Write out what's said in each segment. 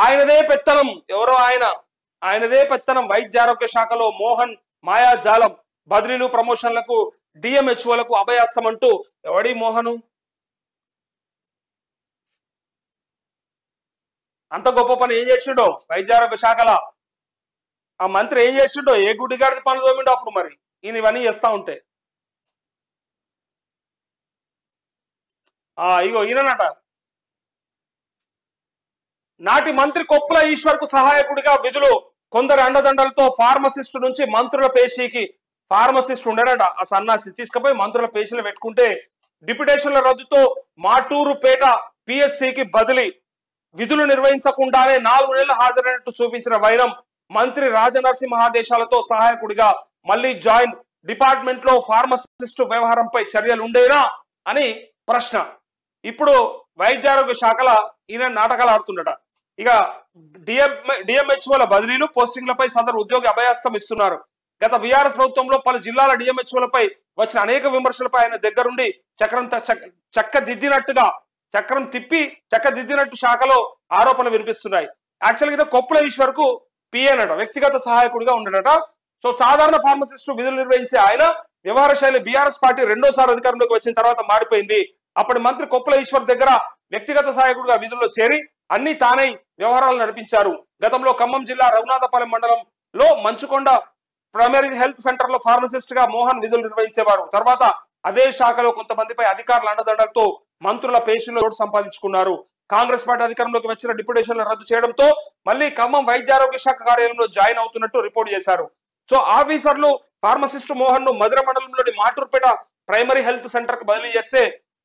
ఆయనదే పెత్తనం. ఎవరో ఆయనదే పెత్తనం. వైద్య ఆరోగ్య శాఖలో మోహన్ మాయాజాలం. బదిలీలు ప్రమోషన్లకు డిఎంహెచ్ఓలకు అభయాస్తం అంటూ ఎవడి మోహను? అంత గొప్ప పని ఏం చేసిండో వైద్య ఆరోగ్య శాఖల ఆ మంత్రి ఏం చేసిండో? ఏ గుడ్డిగాడిది పనులు తోమిండో అప్పుడు మరి ఈయన ఇవన్నీ చేస్తా ఉంటే. ఇగో ఈయననట నాటి మంత్రి కొప్పుల ఈశ్వర్ కు సహాయకుడిగా విధులు. కొందరు అండదండలతో ఫార్మసిస్ట్ నుంచి మంత్రుల పేషీకి. ఫార్మసిస్ట్ ఉండేనట ఆ సన్నాసి తీసుకుపోయి మంత్రుల పేషీలు పెట్టుకుంటే డిప్యుటేషన్ల రద్దుతో మాటూరుపేట పిఎస్సికి బదిలీ. విధులు నిర్వహించకుండానే 4 నెలలు హాజరైనట్టు చూపించిన వైరం. మంత్రి రాజనరసింహ ఆదేశాలతో సహాయకుడిగా మళ్ళీ జాయిన్. డిపార్ట్మెంట్ లో ఫార్మసిస్ట్ వ్యవహారంపై చర్యలు ఉండేనా అని ప్రశ్న. ఇప్పుడు వైద్యారోగ్య శాఖల ఈయన నాటకాలు ఆడుతుండట. ఇక డిఎంహెచ్ఓల బదిలీలు పోస్టింగ్లపై సదరు ఉద్యోగి అభయాస్తం ఇస్తున్నారు. గత బీఆర్ఎస్ ప్రభుత్వంలో పలు జిల్లాల డిఎంహెచ్ఓలపై వచ్చిన అనేక విమర్శలపై ఆయన దగ్గరుండి చక్రం తిప్పి చక్కదిద్దినట్టు శాఖలో ఆరోపణలు వినిపిస్తున్నాయి. యాక్చువల్గా కొప్పుల ఈశ్వర్ కు పిఏనట, వ్యక్తిగత సహాయకుడిగా ఉండడట. సో సాధారణ ఫార్మసిస్టు విధులు నిర్వహించే ఆయన వ్యవహార శైలి బీఆర్ఎస్ పార్టీ రెండోసారి అధికారంలోకి వచ్చిన తర్వాత మారిపోయింది. అప్పటి మంత్రి కొప్పుల ఈశ్వర్ దగ్గర వ్యక్తిగత సహాయకుడిగా విధుల్లో చేరి అన్ని తానై వ్యవహారాలు నడిపించారు. గతంలో ఖమ్మం జిల్లా రఘునాథపాలెం మండలంలో మంచుకొండ ప్రైమరీ హెల్త్ సెంటర్ లో ఫార్మసిస్ట్ గా మోహన్ విధులు నిర్వహించేవారు. తర్వాత అదే శాఖలో కొంతమందిపై అధికారుల అండదండలతో మంత్రుల పేషీలో చోటు సంపాదించుకున్నారు. కాంగ్రెస్ పార్టీ అధికారంలోకి వచ్చిన డిప్యుటేషన్లు రద్దు చేయడంతో మళ్ళీ ఖమ్మం వైద్యారోగ్య శాఖ కార్యాలయంలో జాయిన్ అవుతున్నట్టు రిపోర్ట్ చేశారు. సో ఆఫీసర్లు ఫార్మసిస్ట్ మోహన్ ను మధుర మండలంలోని మాటూరుపేట ప్రైమరీ హెల్త్ సెంటర్ కు బదిలీ చేస్తే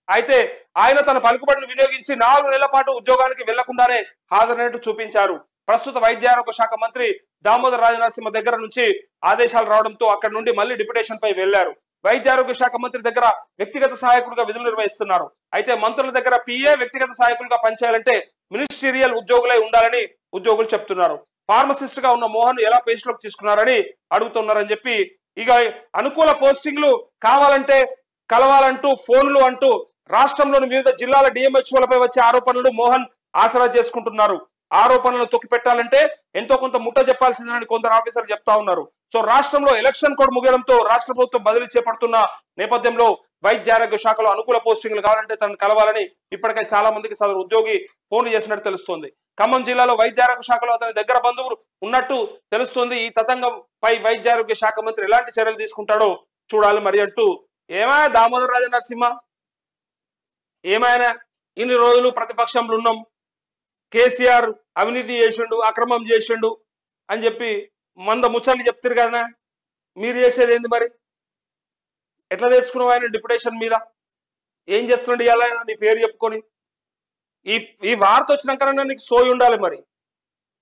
అయితే ఆయన తన పలుకుబడిని వినియోగించి 4 నెలల పాటు ఉద్యోగానికి వెళ్లకుండానే హాజరైనట్టు చూపించారు. ప్రస్తుత వైద్యారోగ్య శాఖ మంత్రి దామోదర్ రాజనరసింహ దగ్గర నుంచి ఆదేశాలు రావడంతో అక్కడి నుండి మళ్ళీ డిప్యుటేషన్ పై వెళ్లారు. వైద్యారోగ్య శాఖ మంత్రి దగ్గర వ్యక్తిగత సహాయకుడిగా విధులు నిర్వహిస్తున్నారు. అయితే మంత్రుల దగ్గర పిఏ వ్యక్తిగత సహాయకులుగా పనిచేయాలంటే మినిస్టీరియల్ ఉద్యోగులై ఉండాలని ఉద్యోగులు చెప్తున్నారు. ఫార్మసిస్ట్ గా ఉన్న మోహన్ ఎలా పేషీలోకి తీసుకున్నారని అడుగుతున్నారని చెప్పి ఇక అనుకూల పోస్టింగ్లు కావాలంటే కలవాలంటూ ఫోన్లు అంటూ రాష్ట్రంలోని వివిధ జిల్లాల డిఎంహెచ్ఓలపై వచ్చే ఆరోపణలు మోహన్ ఆసరా చేసుకుంటున్నారు. ఆరోపణలను తొక్కిపెట్టాలంటే ఎంతో కొంత ముట్ట చెప్పాల్సిందని కొందరు ఆఫీసర్లు చెప్తా ఉన్నారు. సో రాష్ట్రంలో ఎలక్షన్ కోడ్ ముగియడంతో రాష్ట్ర ప్రభుత్వం బదిలీ చేపడుతున్న నేపథ్యంలో వైద్యారోగ్య శాఖలో అనుకూల పోస్టింగ్లు కావాలంటే తనను కలవాలని ఇప్పటికే చాలా మందికి సదరు ఉద్యోగి ఫోన్ చేసినట్టు తెలుస్తోంది. ఖమ్మం జిల్లాలో వైద్యారోగ్య శాఖలో అతని దగ్గర బంధువులు ఉన్నట్టు తెలుస్తోంది. ఈ తతంగంపై వైద్యారోగ్య శాఖ మంత్రి ఎలాంటి చర్యలు తీసుకుంటాడో చూడాలి మరి అంటూ ఏమైనా దామోదర్ రాజ నరసింహ ఏమైనా ఇన్ని రోజులు ప్రతిపక్షంలో ఉన్నాం, కేసీఆర్ అవినీతి చేసిండు, అక్రమం చేసిండు అని చెప్పి ముచ్చట్లు చెప్తారు కదా, మీరు చేసేది ఏంది మరి? ఎట్లా తెచ్చుకున్నావు ఆయన డిప్యుటేషన్ మీద? ఏం చేస్తుండే ఇలా నీ పేరు చెప్పుకొని? ఈ వార్త వచ్చినాకన్నా నీకు సోయి ఉండాలి మరి.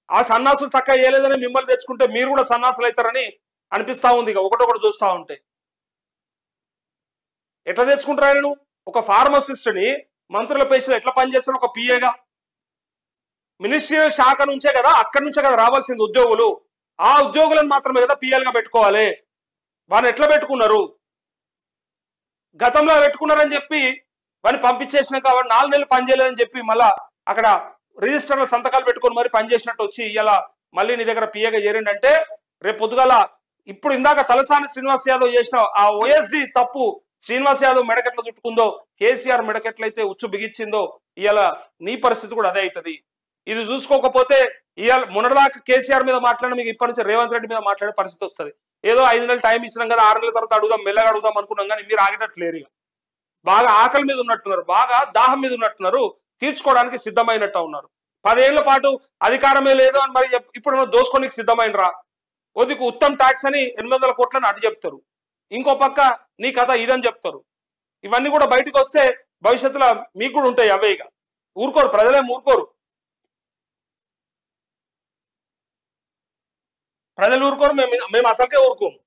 ఆ సన్నాసులు చక్కగా చేయలేదని మిమ్మల్ని తెచ్చుకుంటే మీరు కూడా సన్నాసులు అవుతారని అనిపిస్తా ఉంది. ఇక ఒకటొకటి చూస్తా ఉంటే ఎట్లా తెచ్చుకుంటారు ఆయన? ఒక ఫార్మసిస్ట్ ని మంత్రుల పేషీలో ఎట్లా పనిచేస్తారు? ఒక పిఏగా మినిస్ట్రియల్ శాఖ నుంచే కదా, అక్కడి నుంచే కదా రావాల్సింది ఉద్యోగులు. ఆ ఉద్యోగులను మాత్రమే కదా పిఎల్గా పెట్టుకోవాలి. వాడిని ఎట్లా పెట్టుకున్నారు? గతంలో పెట్టుకున్నారని చెప్పి వాడిని పంపించేసినాక వాడు 4 నెలలు పనిచేయలేదని చెప్పి మళ్ళా అక్కడ రిజిస్టర్లో సంతకాలు పెట్టుకొని మరి పనిచేసినట్టు వచ్చి ఇలా మళ్ళీ నీ దగ్గర పిఏగా చేరిండంటే రేపు పొద్దుగాల ఇప్పుడు ఇందాక తలసాని శ్రీనివాస్ యాదవ్ చేసిన ఆ ఓఎస్డి తప్పు శ్రీనివాస్ యాదవ్ మెడకెట్ల చుట్టుకుందో, కేసీఆర్ మెడకెట్లయితే ఉచ్చు బిగించిందో ఇవాళ నీ పరిస్థితి కూడా అదే అవుతుంది. ఇది చూసుకోకపోతే ఇవాళ మొన్నటిదాకా కేసీఆర్ మీద మాట్లాడిన మీకు ఇప్పటి నుంచి రేవంత్ రెడ్డి మీద మాట్లాడే పరిస్థితి వస్తుంది. ఏదో 5 నెలలు టైం ఇచ్చినాం కదా, 6 నెలల తర్వాత అడుగుదాం, మెల్లగా అడుగుదాం అనుకున్నాం కానీ మీరు ఆగేటట్లేరు. ఇక బాగా ఆకలి మీద ఉన్నట్టున్నారు, బాగా దాహం మీద ఉన్నట్టున్నారు, తీర్చుకోవడానికి సిద్ధమైనట్టు ఉన్నారు. 10 ఏళ్ల పాటు అధికారమే లేదు అని మరి ఇప్పుడు దోసుకోనికి సిద్ధమైనరా? ఒదికు ఉత్తమ్ ట్యాక్స్ అని 800 కోట్లని అటు చెప్తారు, ఇంకో పక్క నీ కథ ఇదని చెప్తారు. ఇవన్నీ కూడా బయటకు వస్తే భవిష్యత్తులో మీకు కూడా ఉంటాయి అవే. ఇక ఊరుకోరు, ప్రజలేం ఊరుకోరు, ప్రజలు ఊరుకోరు, మేము అసలుకే ఊరుకోము.